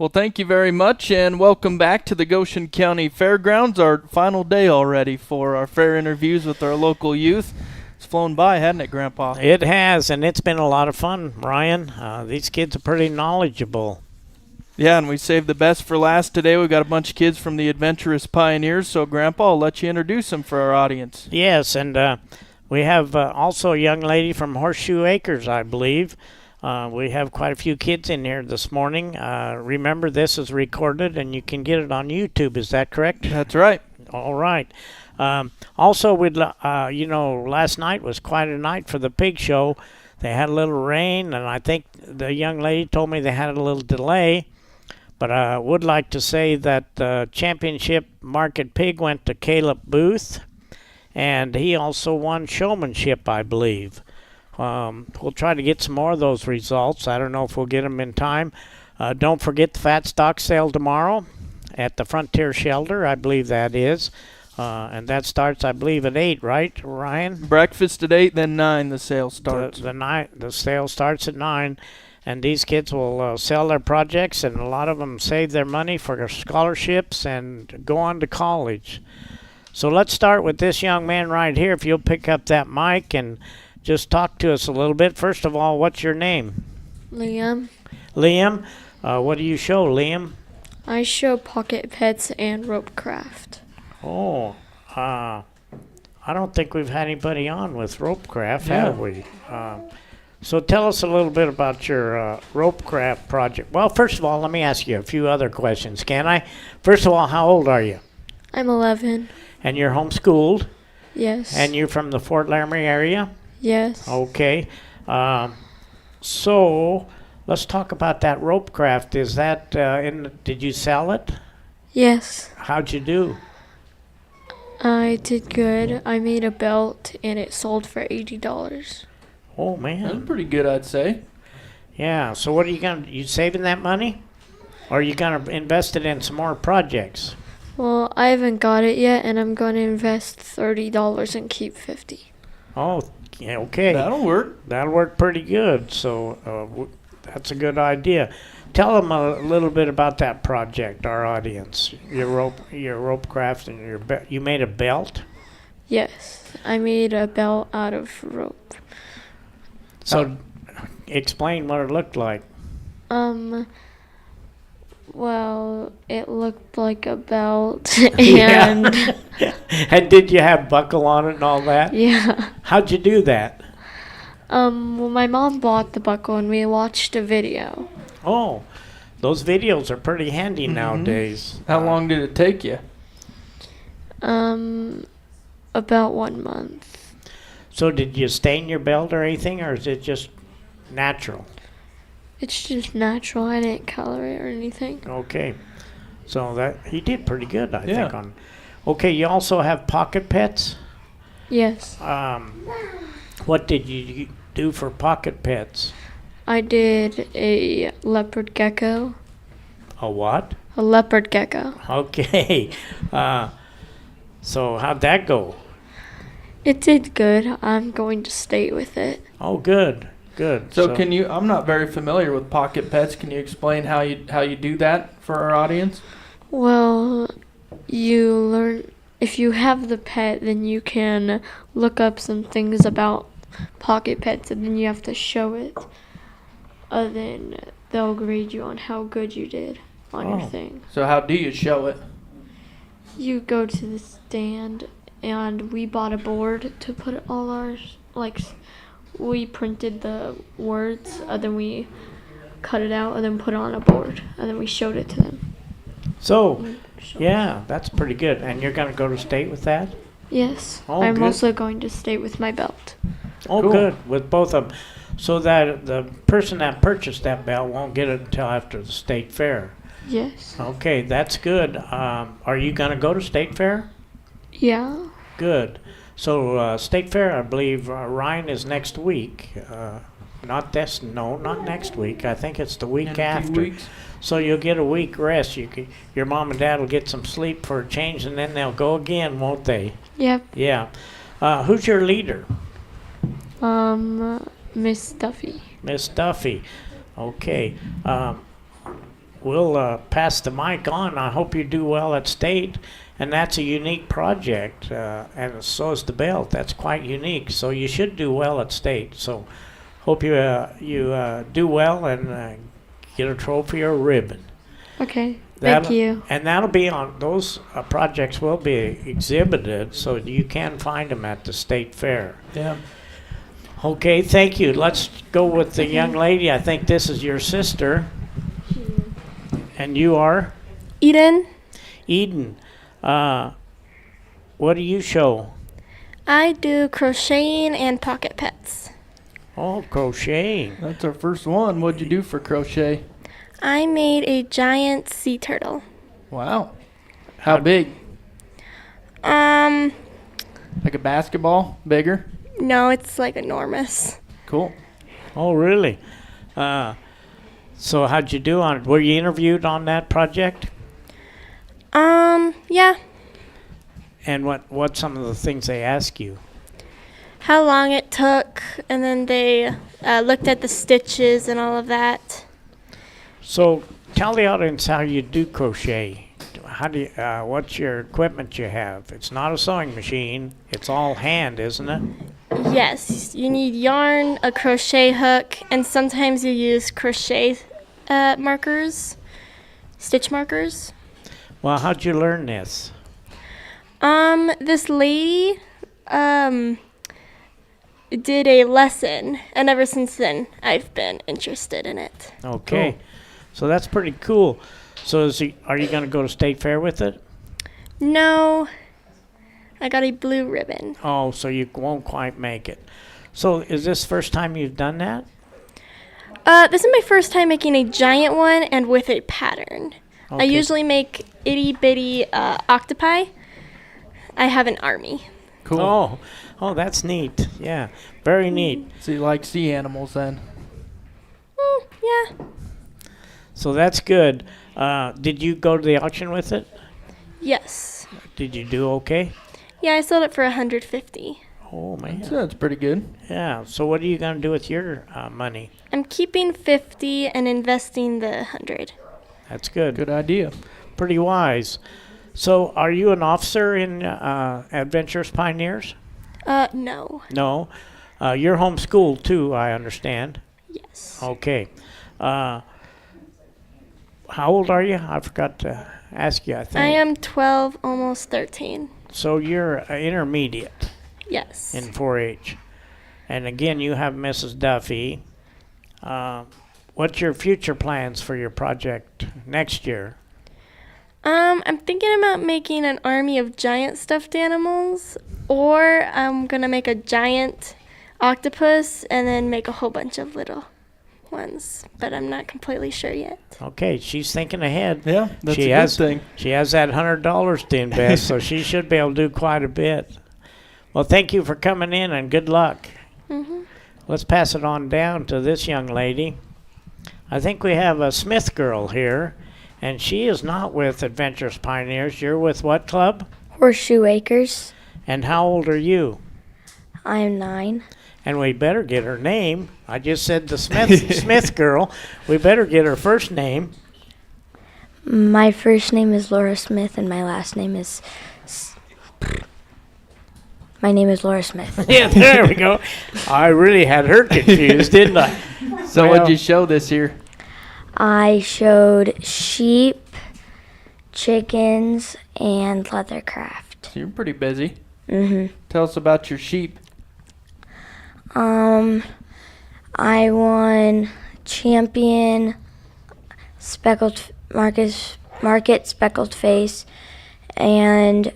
Well, thank you very much, and welcome back to the Goshen County Fairgrounds, our final day already for our fair interviews with our local youth. It's flown by, hasn't it, Grandpa? It has, and it's been a lot of fun, Ryan. These kids are pretty knowledgeable. Yeah, and we saved the best for last today. We've got a bunch of kids from the Adventurous Pioneers, so Grandpa, I'll let you introduce them for our audience. Yes, and we have also a young lady from Horseshoe Acres, I believe. We have quite a few kids in here this morning. Remember, this is recorded, and you can get it on YouTube. Is that correct? That's right. All right. Also, last night was quite a night for the pig show. They had a little rain, and I think the young lady told me they had a little delay. But I would like to say that the championship market pig went to Caleb Booth, and he also won showmanship, I believe. We'll try to get some more of those results. I don't know if we'll get them in time. Don't forget the fat stock sale tomorrow at the Frontier Shelter, I believe that is. And that starts, I believe, at 8, right, Ryan? Breakfast at 8, then 9 the sale starts. The sale starts at 9. And these kids will sell their projects, and a lot of them save their money for scholarships and go on to college. So let's start with this young man right here. If you'll pick up that mic and just talk to us a little bit. First of all, what's your name? Liam. Liam? What do you show, Liam? I show pocket pets and rope craft. Oh, I don't think we've had anybody on with rope craft, have we? So tell us a little bit about your rope craft project. Well, first of all, let me ask you a few other questions, can I? First of all, how old are you? I'm 11. And you're homeschooled? Yes. And you're from the Fort Laramie area? Yes. Okay. So let's talk about that rope craft. Is that did you sell it? Yes. How'd you do? I did good. I made a belt and it sold for $80. Oh, man. That's pretty good, I'd say. Yeah, so what are you saving that money? Or are you going to invest it in some more projects? Well, I haven't got it yet, and I'm going to invest $30 and keep $50. Oh, yeah, okay. That'll work. That'll work pretty good, so that's a good idea. Tell them a little bit about that project, our audience. Your rope craft and you made a belt? Yes. I made a belt out of rope. So, explain what it looked like. Well, it looked like a belt, and And did you have buckle on it and all that? yeah. How'd you do that? Well, my mom bought the buckle, and we watched a video. Oh, those videos are pretty handy nowadays. How long did it take you? About 1 month. So did you stain your belt or anything, or is it just natural? It's just natural. I didn't color it or anything. Okay. So that he did pretty good, I Yeah. think. Okay, you also have pocket pets? Yes. What did you do for pocket pets? I did a leopard gecko. A what? A leopard gecko. Okay. So how'd that go? It did good. I'm going to stay with it. Oh, good. Good. So can you, I'm not very familiar with pocket pets. Can you explain how you do that for our audience? Well, you learn, if you have the pet, then you can look up some things about pocket pets, and then you have to show it. Then they'll grade you on how good you did on your thing. So how do you show it? You go to the stand, and we bought a board to put all our, we printed the words, and then we cut it out, and then put it on a board, and then we showed it to them. So, yeah, that's pretty good. And you're going to go to state with that? Yes. Oh, I'm good. also going to stay with my belt. Oh, Cool. good. With both of them. So that the person that purchased that belt won't get it until after the state fair. Yes. Okay, that's good. Are you going to go to state fair? Yeah. Good. So state fair, I believe, Ryan, is next week. Not next week. I think it's the week In a few after. weeks. So you'll get a week rest. Your mom and dad will get some sleep for a change, and then they'll go again, won't they? Yep. Yeah. Who's your leader? Miss Duffy. Miss Duffy. Okay. we'll pass the mic on. I hope you do well at state, and that's a unique project, and so is the belt. That's quite unique. So you should do well at state. So hope you do well and get a trophy or a ribbon. Okay. Thank you. And that'll be on those projects will be exhibited, so you can find them at the state fair. Yeah. Okay, thank you. Let's go with the young lady. I think this is your sister. And you are? Eden. Eden. What do you show? I do crocheting and pocket pets. Oh, crocheting. That's our first one. What'd you do for crochet? I made a giant sea turtle. Wow. How big? Like a basketball? Bigger? No, it's like enormous. Cool. Oh, really? So how'd you do on it? Were you interviewed on that project? Yeah. And what some of the things they ask you? How long it took, and then they looked at the stitches and all of that. So tell the audience how you do crochet. How do you, what's your equipment you have? It's not a sewing machine. It's all hand, isn't it? Yes, you need yarn, a crochet hook, and sometimes you use crochet markers, stitch markers. Well, how'd you learn this? This lady did a lesson, and ever since then I've been interested in it. Okay. Cool. So that's pretty cool. So are you going to go to State Fair with it? No, I got a blue ribbon. Oh, so you won't quite make it. So is this first time you've done that? This is my first time making a giant one and with a pattern. I Okay. usually make itty bitty octopi. I have an army. Cool. Oh, that's neat. Yeah, very neat. So you like sea animals then? Yeah. So that's good. Did you go to the auction with it? Yes. Did you do okay? Yeah, I sold it for $150. Oh, man. So that's pretty good. Yeah. So what are you going to do with your money? I'm keeping 50 and investing the 100. That's good. Good idea. Pretty wise. So are you an officer in Adventurous Pioneers? No. No. You're homeschooled too, I understand. Yes. Okay. How old are you? I forgot to ask you, I think. I am 12, almost 13. So you're intermediate Yes. in 4-H. And again, you have Mrs. Duffy. What's your future plans for your project next year? I'm thinking about making an army of giant stuffed animals, or I'm gonna make a giant octopus and then make a whole bunch of little ones, but I'm not completely sure yet. Okay, she's thinking ahead. Yeah, that's She a has- good thing. She has that $100 to invest, so she should be able to do quite a bit. Well, thank you for coming in and good luck. Mhm. Let's pass it on down to this young lady. I think we have a Smith girl here, and she is not with Adventurous Pioneers. You're with what club? Horseshoe Acres. And how old are you? I am 9. And we better get her name. I just said the Smith girl. We better get her first name. My first name is Laura Smith, and my last name is. My name is Laura Smith. Yeah, there we go. I really had her confused, didn't I? So Well- what'd you show this year? I showed sheep, chickens, and leathercraft. So you're pretty busy. Mhm. Tell us about your sheep. I won champion speckled market speckled face, and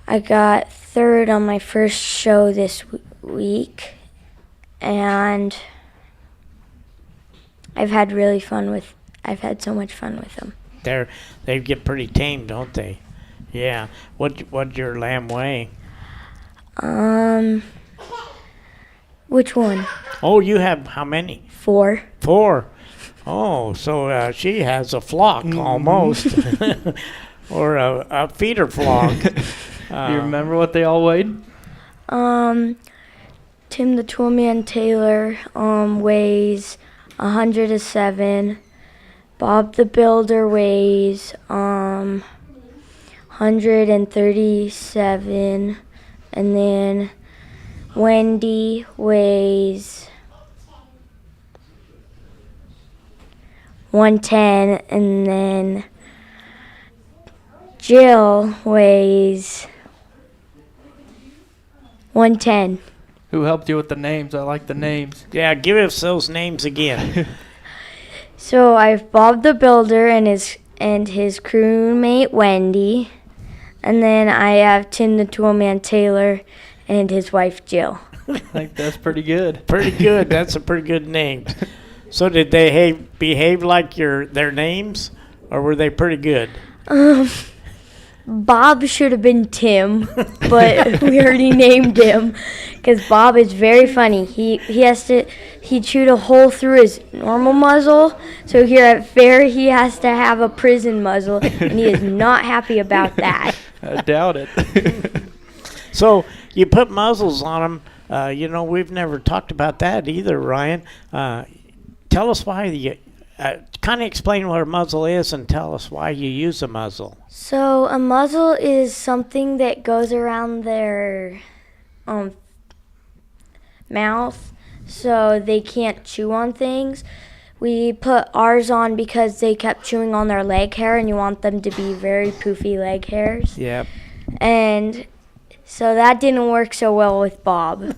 I got third on my first show this week, and I've had so much fun with them. They get pretty tame, don't they? Yeah. What'd your lamb weigh? Which one? Oh, you have how many? 4. 4. Oh, so she has a flock almost, or a feeder flock. Do you remember what they all weighed? Tim the Toolman Taylor weighs 107. Bob the Builder weighs 137, and then Wendy weighs 110, and then Jill weighs 110. Who helped you with the names? I like the names. Yeah, give us those names again. So I have Bob the Builder and his crewmate Wendy, and then I have Tim the Toolman Taylor and his wife Jill. I think that's pretty good. Pretty good. That's a pretty good name. So did they behave like their names, or were they pretty good? Bob should have been Tim, but we already named him because Bob is very funny. He chewed a hole through his normal muzzle, so here at fair he has to have a prison muzzle, and he is not happy about that. I doubt it. So you put muzzles on them. We've never talked about that either, Ryan. Tell us why you. Kind of explain what a muzzle is and tell us why you use a muzzle. So a muzzle is something that goes around their mouth so they can't chew on things. We put ours on because they kept chewing on their leg hair, and you want them to be very poofy leg hairs. Yep. And so that didn't work so well with Bob.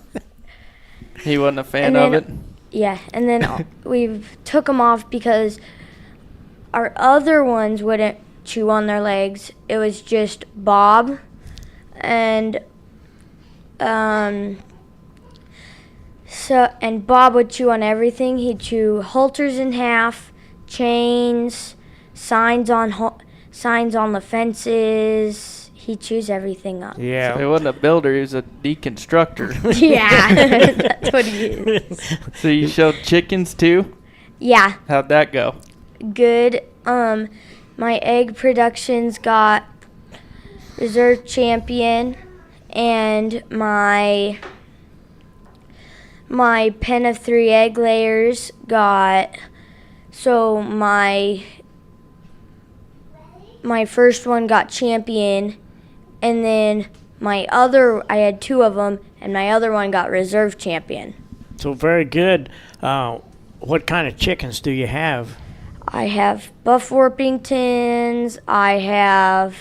He wasn't a fan of it? Yeah, and then we took them off because our other ones wouldn't chew on their legs. It was just Bob, and Bob would chew on everything. He'd chew halters in half, chains, signs on the fences. He chews everything up. Yeah. So he wasn't a builder, he was a deconstructor. Yeah, that's what he is. So you showed chickens too? Yeah. How'd that go? Good. My egg productions got reserve champion, and my pen of 3 egg layers got, so my first one got champion, and then I had 2 of them, and my other one got reserve champion. So very good. What kind of chickens do you have? I have Buff Orpingtons, I have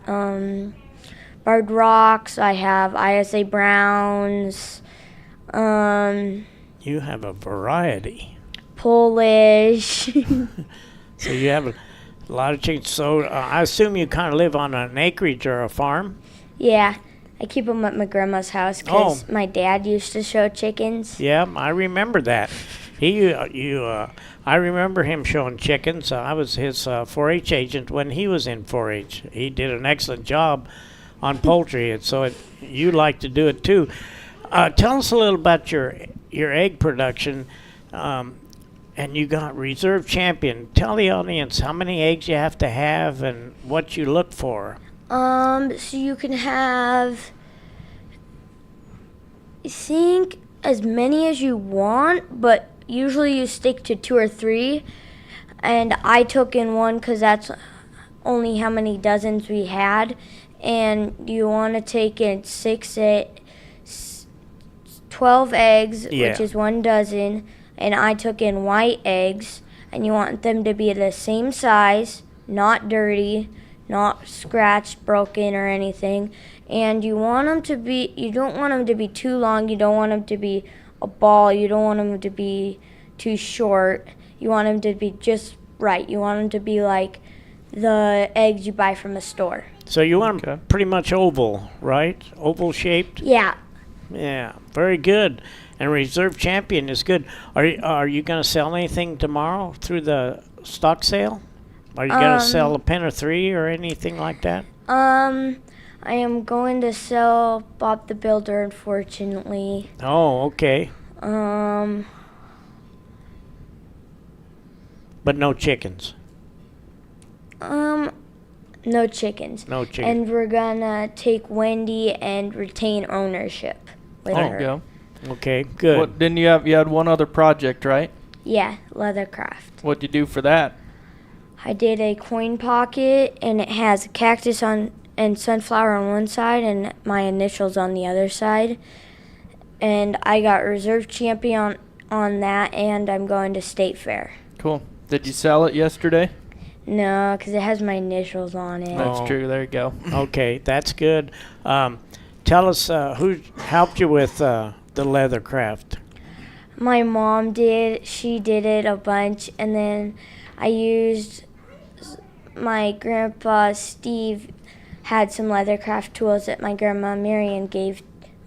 Barred Rocks, I have ISA Browns, You have a variety. Polish. So you have a lot of chickens. So I assume you kind of live on an acreage or a farm? Yeah, I keep them at my grandma's house because my dad used to show chickens. Yeah, I remember that. I remember him showing chickens. I was his 4-H agent when he was in 4-H. He did an excellent job on poultry, and so you like to do it too. Tell us a little about your egg production, and you got reserve champion. Tell the audience how many eggs you have to have and what you look for. So you can have, I think, as many as you want, but usually you stick to 2 or 3. And I took in 1 because that's only how many dozens we had. And you want to take in 12 eggs, which is 1 dozen. And I took in white eggs, and you want them to be the same size, not dirty, not scratched, broken, or anything. And you don't want them to be too long, you don't want them to be a ball, you don't want them to be too short. You want them to be just right. You want them to be like the eggs you buy from the store. So you want them pretty much oval, right? Oval shaped? Yeah. Yeah, very good. And reserve champion is good. Are you going to sell anything tomorrow through the stock sale? Are you going to sell a pen or 3 or anything like that? I am going to sell Bob the Builder, unfortunately. Oh, okay. But no chickens. No chickens. No chickens. And we're gonna take Wendy and retain ownership with her. There you go. Okay, good. What, didn't you had one other project, right? Yeah, leathercraft. What'd you do for that? I did a coin pocket, and it has a cactus on and sunflower on one side and my initials on the other side. And I got reserve champion on that, and I'm going to state fair. Cool. Did you sell it yesterday? No, because it has my initials on it. That's true. There you go. Okay, that's good. Tell us who helped you with the leather craft. My mom did. She did it a bunch, and then I used my grandpa Steve had some leathercraft tools that my grandma Marion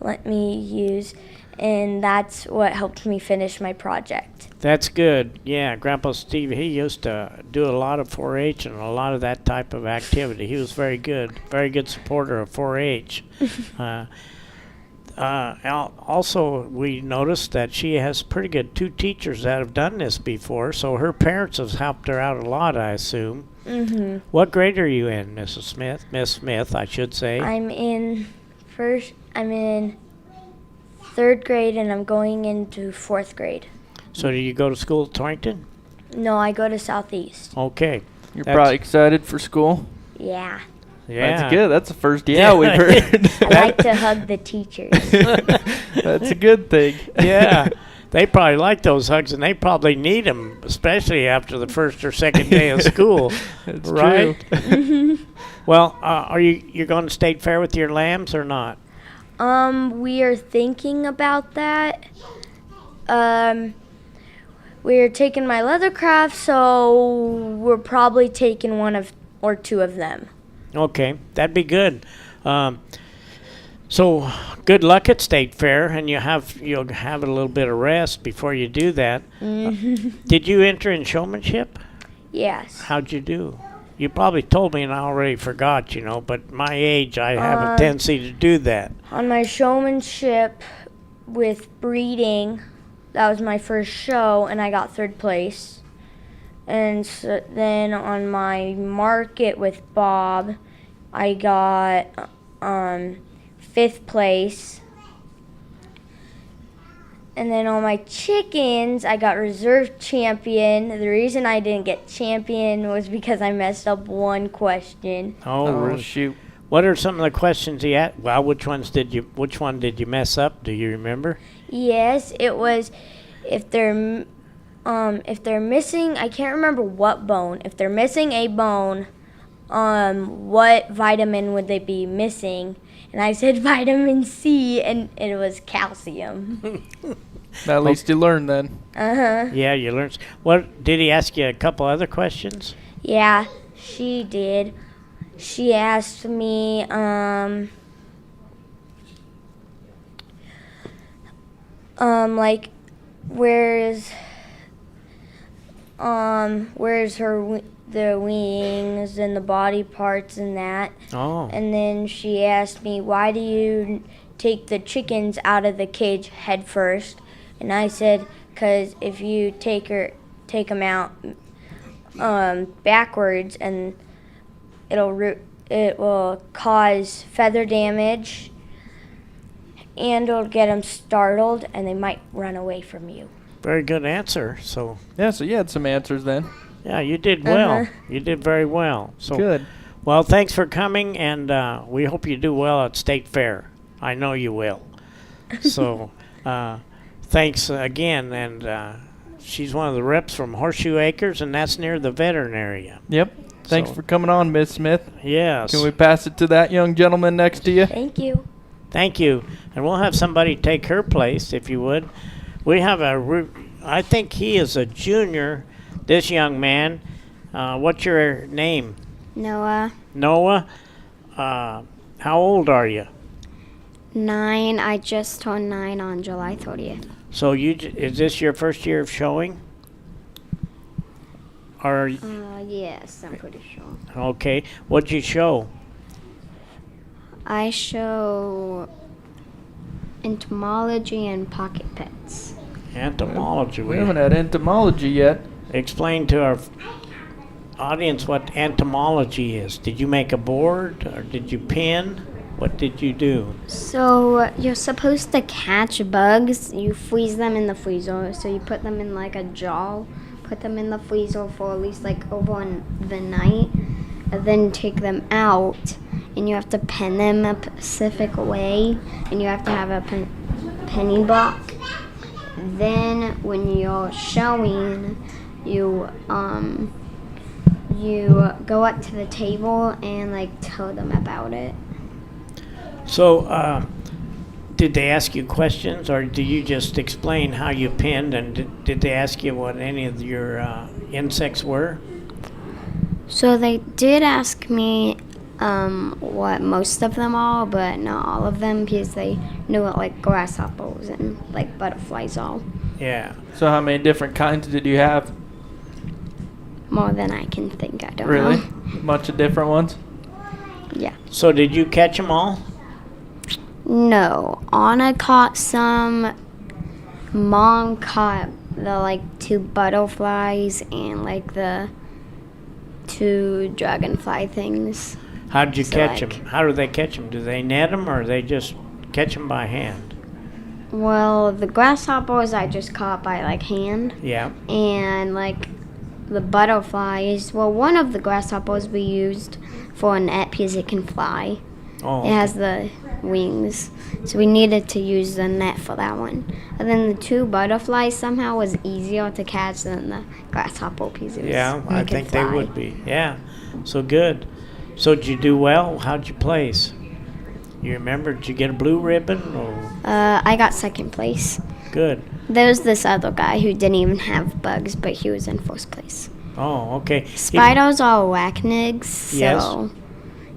let me use, and that's what helped me finish my project. That's good. Yeah, Grandpa Steve, he used to do a lot of 4-H and a lot of that type of activity. He was very good supporter of 4-H. Also, we noticed that she has pretty good 2 teachers that have done this before, so her parents have helped her out a lot, I assume. Mm-hmm. What grade are you in, Mrs. Smith? Miss Smith, I should say. I'm in 3rd grade, and I'm going into 4th grade. So do you go to school at Torrington? No, I go to Southeast. Okay. You're probably excited for school. Yeah. Yeah. That's good. That's the first we've heard. I like to hug the teachers. That's a good thing. Yeah. They probably like those hugs, and they probably need them, especially after the first or second day of school. That's right? true. Well, are you're going to state fair with your lambs or not? We are thinking about that. We're taking my leathercraft, so we're probably taking 1 or 2 of them. Okay, that'd be good. So good luck at state fair, and you'll have a little bit of rest before you do that. Did you enter in showmanship? Yes. How'd you do? You probably told me and I already forgot, but my age, I have a tendency to do that. On my showmanship with breeding, that was my first show, and I got 3rd place. And so then on my market with Bob, I got 5th place. And then on my chickens, I got reserve champion. The reason I didn't get champion was because I messed up 1 question. Oh, really? Shoot. What are some of the questions he had? Well, which one did you mess up? Do you remember? Yes, it was if they're missing, I can't remember what bone. If they're missing a bone, what vitamin would they be missing? And I said vitamin C, and it was calcium. At least you learned then. Uh-huh. Yeah, you learned. What did he ask you? A couple other questions? Yeah, she did. She asked me, like, where's the wings and the body parts and that. Oh. And then she asked me, why do you take the chickens out of the cage head first? And I said, because if you take them out backwards, and it will cause feather damage, and it'll get them startled, and they might run away from you. Very good answer. So Yeah, so you had some answers then. yeah, you did well. Uh-huh. You did very well. So Good. well, thanks for coming, and we hope you do well at State Fair. I know you will. So thanks again, and she's one of the reps from Horseshoe Acres, and that's near the veterinary. Yep. Thanks for coming on, Miss Smith. Yes. Can we pass it to that young gentleman next to you? Thank you. Thank you. And we'll have somebody take her place, if you would. We have I think he is a junior, this young man. What's your name? Noah. Noah. How old are you? 9. I just turned 9 on July 30th. So is this your first year of showing? Or Yes, I'm pretty sure. okay. What'd you show? I show entomology and pocket pets. Entomology. We haven't had entomology yet. Explain to our audience what entomology is. Did you make a board or did you pin? What did you do? So you're supposed to catch bugs. You freeze them in the freezer. So you put them in like a jar, put them in the freezer for at least like over the night, and then take them out, and you have to pen them a specific way, and you have to have a penny block. Then when you're showing, you go up to the table and like tell them about it. So, did they ask you questions, or do you just explain how you pinned? And did they ask you what any of your insects were? So they did ask me what most of them are, but not all of them, because they knew what like grasshoppers and like butterflies are. Yeah. So how many different kinds did you have? More than I can think. I don't Really? know. Bunch of different ones? Yeah. So did you catch them all? No. Anna caught some. Mom caught the like 2 butterflies and like the 2 dragonfly things. How did you So, catch like- them? How do they catch them? Do they net them, or they just catch them by hand? Well, the grasshoppers I just caught by like hand, Yeah. and like the butterflies. Well, one of the grasshoppers we used for a net because it can fly. Oh. It has the wings, so we needed to use the net for that one. And then the 2 butterflies somehow was easier to catch than the grasshopper because it was, Yeah, I it can think they fly. would be. Yeah. So good. So did you do well? How'd you place? You remember? Did you get a blue ribbon? Or I got second place. good. There was this other guy who didn't even have bugs, but he was in first place. Oh, okay. Spiders are arachnids, so Yes.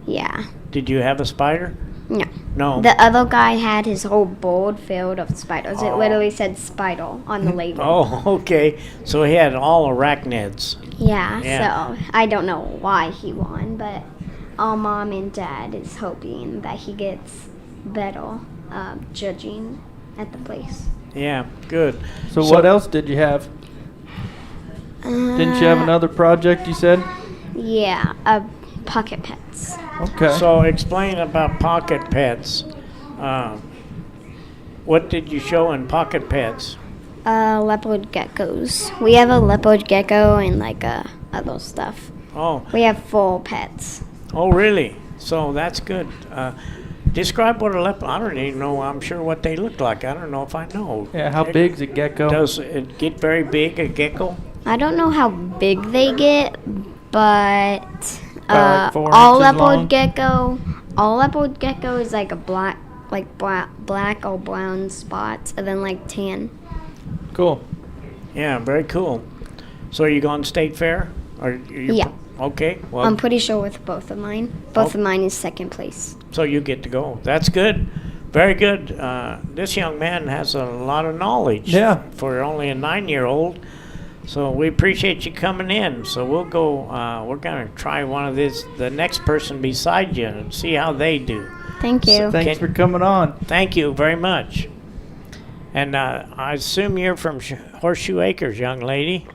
yeah. Did you have a spider? No. No. The other guy had his whole board filled of spiders. It Oh. literally said spider on the label. Oh, okay. So he had all arachnids. Yeah, Yeah. so I don't know why he won, but our mom and dad is hoping that he gets better judging at the place. Yeah, good. So what else did you have? Didn't you have another project you said? Yeah, pocket pets. Okay. So explain about pocket pets. What did you show in pocket pets? Leopard geckos. We have a leopard gecko and like other stuff. Oh, We have 4 pets. oh, really? So that's good. Describe what a leopard. I don't even know. I'm sure what they look like. I don't know if I know. Yeah, how big's a gecko? Does it get very big? A gecko? I don't know how big they get, but About, like, 4 all inches long? leopard gecko is like a black or brown spots, and then like tan. Cool. Yeah, very cool. So are you going state fair? Or you Yeah. Okay. Well, I'm pretty sure with both of mine. Both of mine is second place. so you get to go. That's good. Very good. This young man has a lot of knowledge. Yeah. For only a 9-year-old. So we appreciate you coming in. So we'll go. We're gonna try one of the next person beside you and see how they do. Thank you. Thanks for coming on. Thank you very much. And I assume you're from Horseshoe Acres, young lady.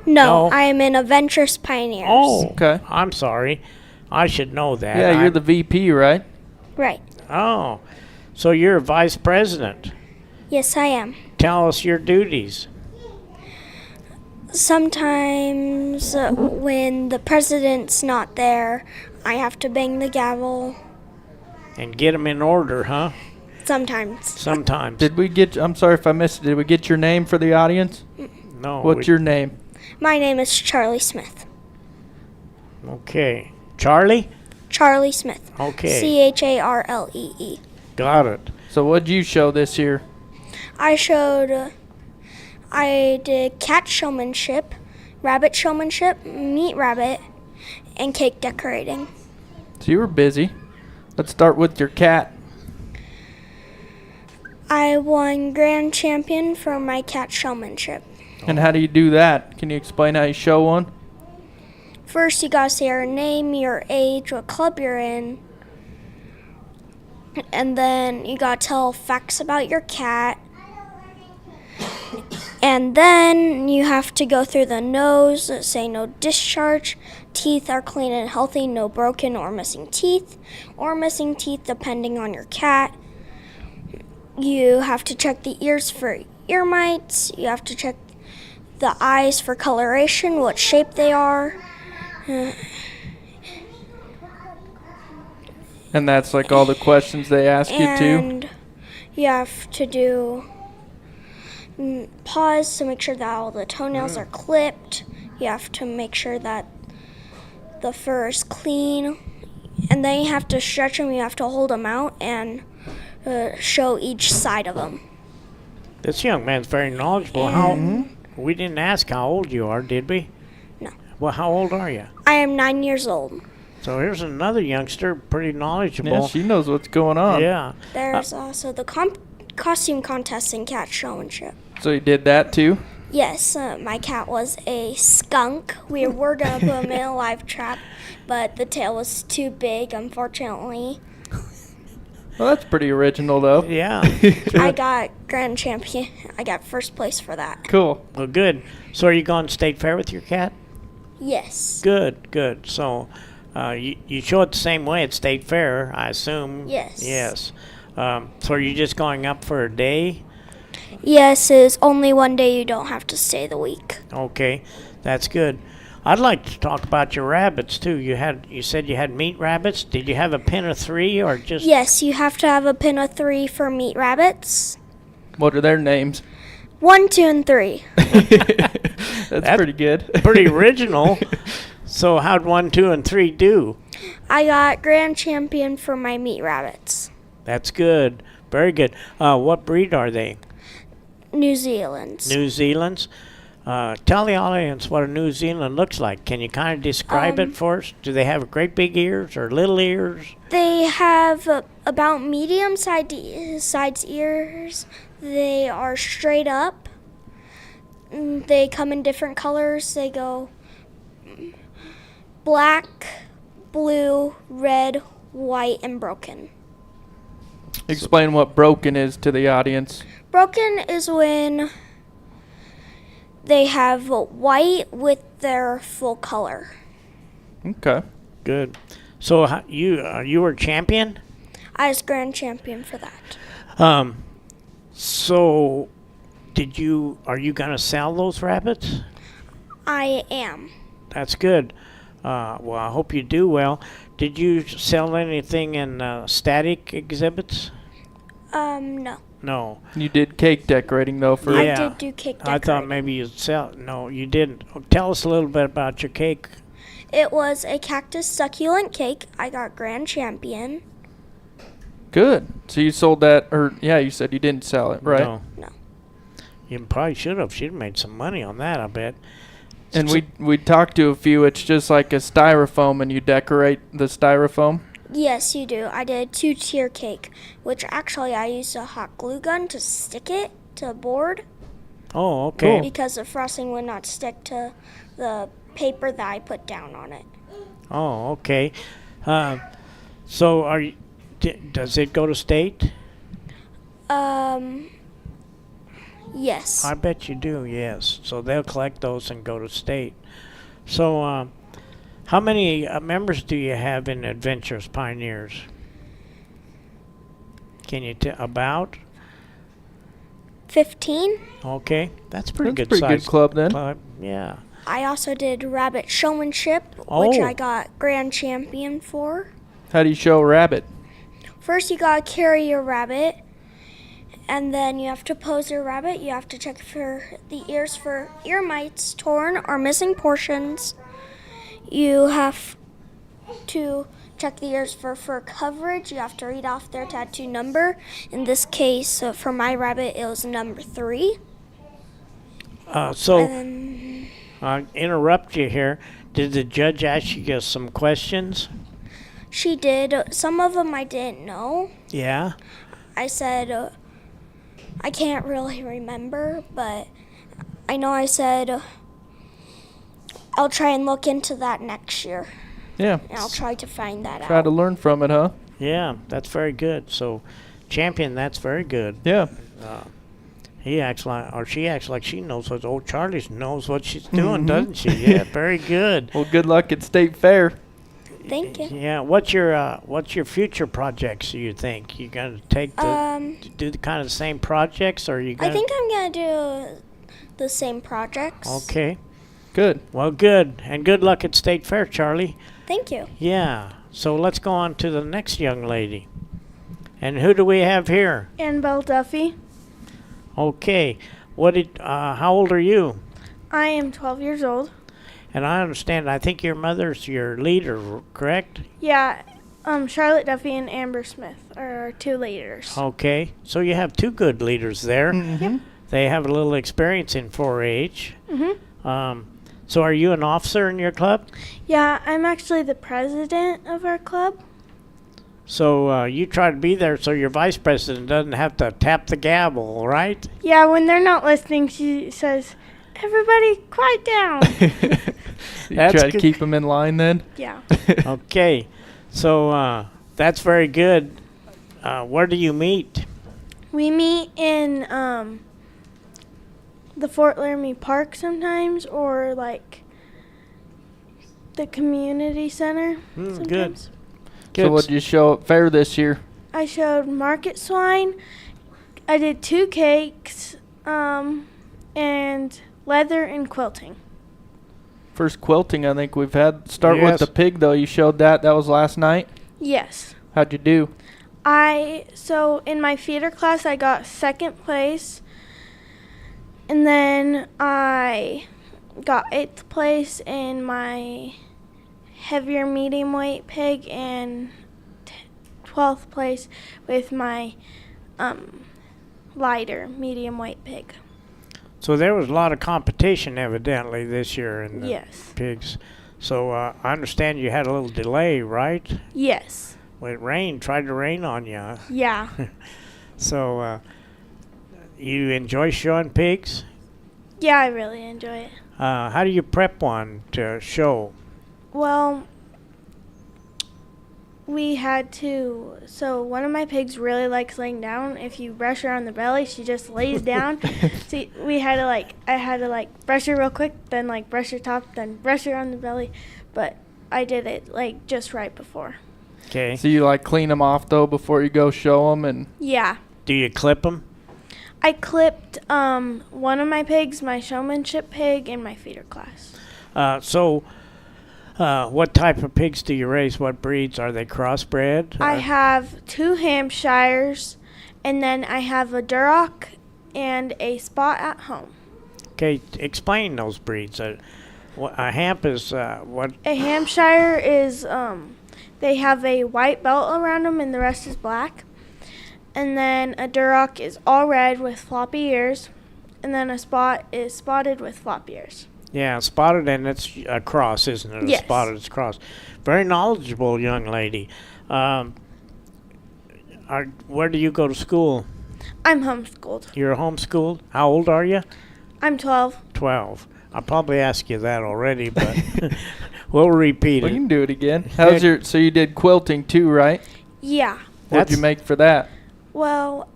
No, No. I am in Adventurous Pioneers. Oh, Okay. I'm sorry. I should know that. Yeah, you're the VP, right? Right. Oh, so you're vice president. Yes, I am. Tell us your duties. Sometimes when the president's not there, I have to bang the gavel. And get them in order, huh? Sometimes. Sometimes. I'm sorry if I missed it. Did we get your name for the audience? No. What's your name? My name is Charlie Smith. Okay. Charlie? Charlie Smith. Okay. Charlee. Got it. So what'd you show this year? I did cat showmanship, rabbit showmanship, meat rabbit, and cake decorating. So you were busy. Let's start with your cat. I won grand champion for my cat showmanship. And how do you do that? Can you explain how you show one? First, you gotta say your name, your age, what club you're in. And then you gotta tell facts about your cat. And then you have to go through the nose, say no discharge, teeth are clean and healthy, no broken or missing teeth depending on your cat. You have to check the ears for ear mites. You have to check the eyes for coloration, what shape they are. And that's like all the questions they ask you too? And you have to do pause to make sure that all the toenails are clipped. You have to make sure that the fur is clean. And then you have to stretch them. You have to hold them out and show each side of them. This young man's very knowledgeable. We didn't ask how old you are, did we? No. Well, how old are you? I am 9 years old. So here's another youngster, pretty knowledgeable. Yeah, she knows what's going on. Yeah. There's also the costume contest and cat showmanship. So you did that too? Yes, my cat was a skunk. We were going to put him in a live trap, but the tail was too big, unfortunately. Well, that's pretty original though. Yeah. I got grand champion. I got first place for that. Cool. Well, good. So are you going to state fair with your cat? Yes. Good, good. So you show it the same way at state fair, I assume? Yes. Yes. So are you just going up for a day? Yes, it's only one day. You don't have to stay the week. Okay, that's good. I'd like to talk about your rabbits too. You said you had meat rabbits. Did you have a pen of 3 or just? Yes, you have to have a pin of 3 for meat rabbits. What are their names? 1, 2, and 3. That's pretty good. Pretty original. So how'd 1, 2, and 3 do? I got grand champion for my meat rabbits. That's good. Very good. What breed are they? New Zealand's. New Zealand's. Tell the audience what a New Zealand looks like. Can you kind of describe it for us? Do they have great big ears or little ears? They have about medium-sized ears. They are straight up. They come in different colors. They go black, blue, red, white, and broken. Explain what broken is to the audience. Broken is when they have white with their full color. Okay. Good. So you were champion? I was grand champion for that. So are you going to sell those rabbits? I am. That's good. Well, I hope you do well. Did you sell anything in static exhibits? No. No. You did cake decorating though for Yeah. I did do cake decorating. I thought maybe you'd sell. No, you didn't. Tell us a little bit about your cake. It was a cactus succulent cake. I got grand champion. Good. So you sold that, or yeah, you said you didn't sell it, right? No. You probably should have. She'd have made some money on that, I bet. And we talked to a few. It's just like a styrofoam, and you decorate the styrofoam. Yes, you do. I did 2-tier cake, which actually I used a hot glue gun to stick it to a board. Oh, okay. Because the frosting would not stick to the paper that I put down on it. Oh, okay. So does it go to state? Yes. I bet you do, yes. So they'll collect those and go to state. So how many members do you have in Adventures Pioneers? Can you about? 15. Okay, that's pretty That's good a pretty good size club then. Yeah. I also did rabbit showmanship, which Oh. I got grand champion for. How do you show a rabbit? First, you gotta carry your rabbit, and then you have to pose your rabbit. You have to check for the ears for ear mites, torn, or missing portions. You have to check the ears for fur coverage. You have to read off their tattoo number. In this case, for my rabbit, it was number 3. I'll interrupt you here. Did the judge ask you some questions? She did. Some of them I didn't know. Yeah. I said, I can't really remember, but I know I said, I'll try and look into that next year. Yeah. And I'll try to find that Try out. to learn from it, huh? Yeah, that's very good. So, champion, that's very good. Yeah. He acts like, or she acts like she knows what old Charlie knows what she's doing, doesn't she? Yeah, very good. Well, good luck at State Fair. Thank you. Yeah, what's your future projects? Do you think you're gonna take do the kind of the same projects, or are you gonna? I think I'm gonna do the same projects. Okay. Good. Well, good. And good luck at State Fair, Charlie. Thank you. Yeah. So let's go on to the next young lady. And who do we have here? Annabelle Duffy. Okay. How old are you? I am 12 years old. And I understand, I think your mother's your leader, correct? Yeah, Charlotte Duffy and Amber Smith are our two leaders. Okay. So you have two good leaders there. Mm-hmm. They have a little experience in 4-H. Mm-hmm. So are you an officer in your club? Yeah, I'm actually the president of our club. So you try to be there so your vice president doesn't have to tap the gavel, right? Yeah, when they're not listening, she says, "Everybody quiet down." You That's try to good. keep them in line then? Yeah. Okay. So that's very good. Where do you meet? We meet in the Fort Laramie Park sometimes, or like the community center Good. sometimes. So what did you show at fair this year? I showed market swine. I did 2 cakes, and leather and quilting. First quilting I think we've had. Start Yes. with the pig though. You showed that. That was last night. Yes. How'd you do? So in my theater class I got 2nd place, and then I got 8th place in my heavier medium weight pig, and 12th place with my lighter medium weight pig. So there was a lot of competition evidently this year in the Yes. pigs. So I understand you had a little delay, right? Yes. Well, it rained, tried to rain on you. Yeah. So you enjoy showing pigs? Yeah, I really enjoy it. How do you prep one to show? Well, we had to. So one of my pigs really likes laying down. If you brush her on the belly, she just lays down. So I had to brush her real quick, then brush her top, then brush her on the belly. But I did it just right before. Okay. So you clean them off though before you go show them and. Yeah. Do you clip them? I clipped one of my pigs, my showmanship pig, in my feeder class. What type of pigs do you raise? What breeds? Are they crossbred? I have 2 Hampshires, and then I have a Duroc and a Spot at home. Okay, explain those breeds. A Hamp is what? A Hampshire is, they have a white belt around them and the rest is black. And then a Duroc is all red with floppy ears. And then a Spot is spotted with floppy ears. Yeah, spotted, and it's a cross, isn't it? Yes. A spotted is cross. Very knowledgeable young lady. Where do you go to school? I'm homeschooled. You're homeschooled? How old are you? I'm 12. 12. I probably asked you that already, but we'll repeat Well, it. you can do it again. Good. So you did quilting too, right? Yeah. What'd you make for that? Well,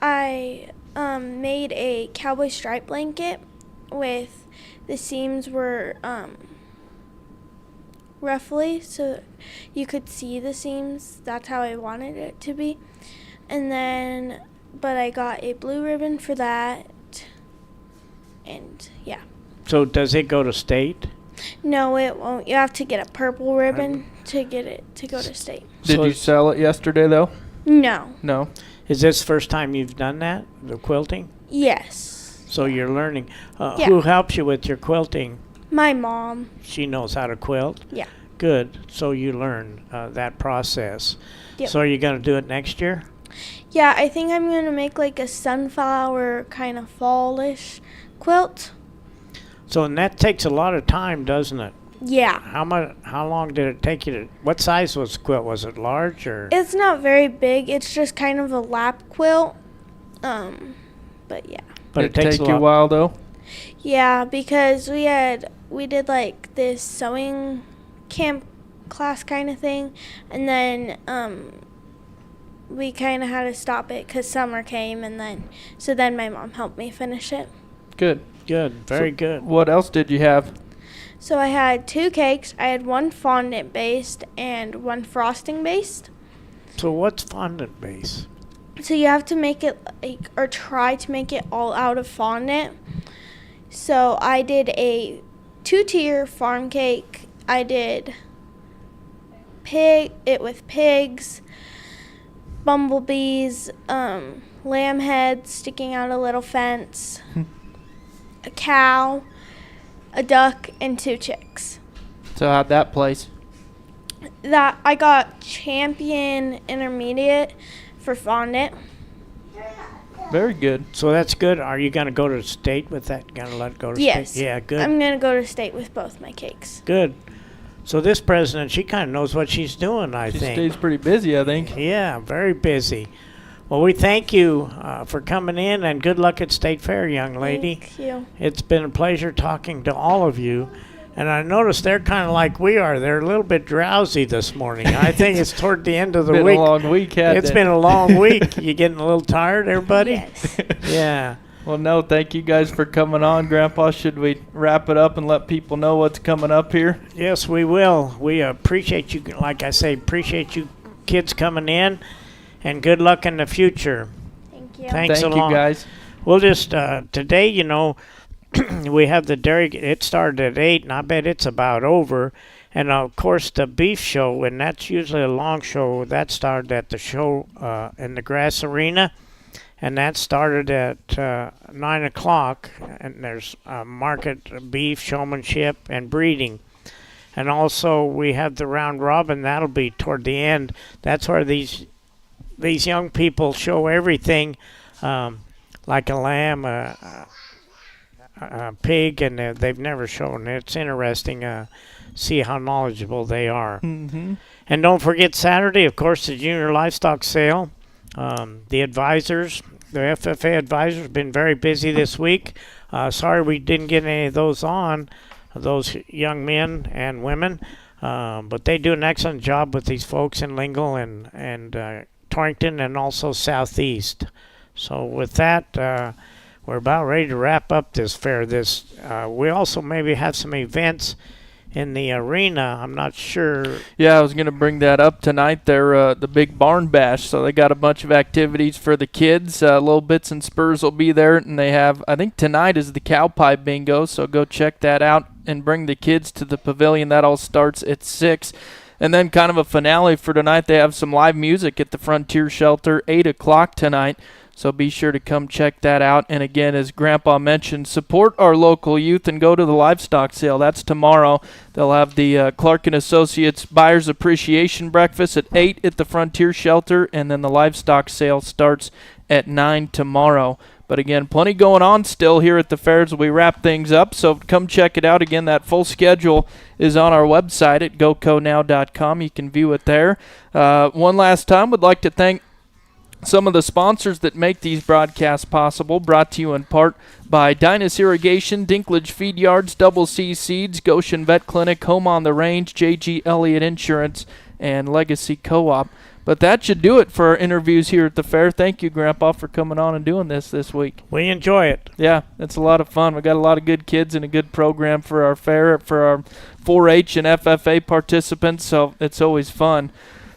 I made a cowboy stripe blanket with the seams were roughly so you could see the seams. That's how I wanted it to be. And then, but I got a blue ribbon for that. And yeah. So does it go to state? No, it won't. You have to get a purple ribbon to get it to go to state. Did So you it's- sell it yesterday though? No. No. Is this the first time you've done that, the quilting? Yes. So you're learning. Yeah. Who helps you with your quilting? My mom. She knows how to quilt? Yeah. Good. So you learn that process. Yep. So are you going to do it next year? Yeah, I think I'm going to make a sunflower kind of fallish quilt. So and that takes a lot of time, doesn't it? Yeah. How long did it take you to? What size was the quilt? Was it large or? It's not very big. It's just kind of a lap quilt. But yeah. But Did it takes take you a while though. Yeah, because we did this sewing camp class kind of thing, and then we kind of had to stop it because summer came, and then my mom helped me finish it. Good. Good. Very good. What else did you have? So I had 2 cakes. I had 1 fondant based and 1 frosting based. So what's fondant base? So you have to make it or try to make it all out of fondant. So I did a 2-tier farm cake. I did it with pigs, bumblebees, lamb heads sticking out a little fence, a cow, a duck, and 2 chicks. So how'd that place? That I got champion intermediate for fondant. Very good. So that's good. Are you going to go to state with that? Going to let it go to Yes. state? Yeah, good. I'm going to go to state with both my cakes. Good. So this president, she kind of knows what she's doing, I She think. stays pretty busy, I think. Yeah, very busy. Well, we thank you for coming in, and good luck at State Fair, young lady. Thank you. It's been a pleasure talking to all of you. And I noticed they're kind of like we are. They're a little bit drowsy this morning. I think it's toward the end of the Been week. a long week, hasn't It's it? been a long week. You getting a little tired, everybody? Yes. Yeah. Well, no, thank you guys for coming on. Grandpa, should we wrap it up and let people know what's coming up here? Yes, we will. We appreciate you, like I say, appreciate you kids coming in, and good luck in the future. Thank you. Thanks Thank a you, lot. guys. We'll just, today, you know, we have the dairy, it started at 8, and I bet it's about over. And, of course, the beef show, and that's usually a long show, that started at the show in the grass arena. And that started at 9 o'clock, and there's market beef, showmanship, and breeding. And also we have the round robin. That'll be toward the end. That's where these young people show everything, like a lamb, a pig, and they've never shown. It's interesting see how knowledgeable they are. Mm-hmm. And don't forget Saturday, of course, the junior livestock sale. The advisors, the FFA advisors, have been very busy this week. Sorry we didn't get any of those on, those young men and women, but they do an excellent job with these folks in Lingle and Torrington and also Southeast. So with that, we're about ready to wrap up this fair. We also maybe have some events in the arena. I'm not sure. Yeah, I was going to bring that up tonight. They're the big barn bash, so they got a bunch of activities for the kids. Little Bits and Spurs will be there, and they have, I think tonight is the cow pie bingo, so go check that out and bring the kids to the pavilion. That all starts at 6. And then kind of a finale for tonight, they have some live music at the Frontier Shelter, 8 o'clock tonight. So be sure to come check that out. And again, as Grandpa mentioned, support our local youth and go to the livestock sale. That's tomorrow. They'll have the Clark & Associates Buyers Appreciation Breakfast at 8 at the Frontier Shelter, and then the livestock sale starts at 9 tomorrow. But again, plenty going on still here at the fair as we wrap things up. So come check it out. Again, that full schedule is on our website at goconow.com. You can view it there. One last time, would like to thank some of the sponsors that make these broadcasts possible, brought to you in part by Dynas Irrigation, Dinklage Feed Yards, Double C Seeds, Goshen Vet Clinic, Home on the Range, J.G. Elliott Insurance, and Legacy Co-op. But that should do it for our interviews here at the fair. Thank you, Grandpa, for coming on and doing this week. We enjoy it. Yeah, it's a lot of fun. We got a lot of good kids and a good program for our fair, for our 4-H and FFA participants, so it's always fun.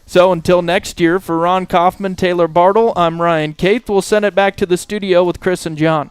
So until next year, for Ron Kaufman, Taylor Bartle, I'm Ryan Caith. We'll send it back to the studio with Chris and John.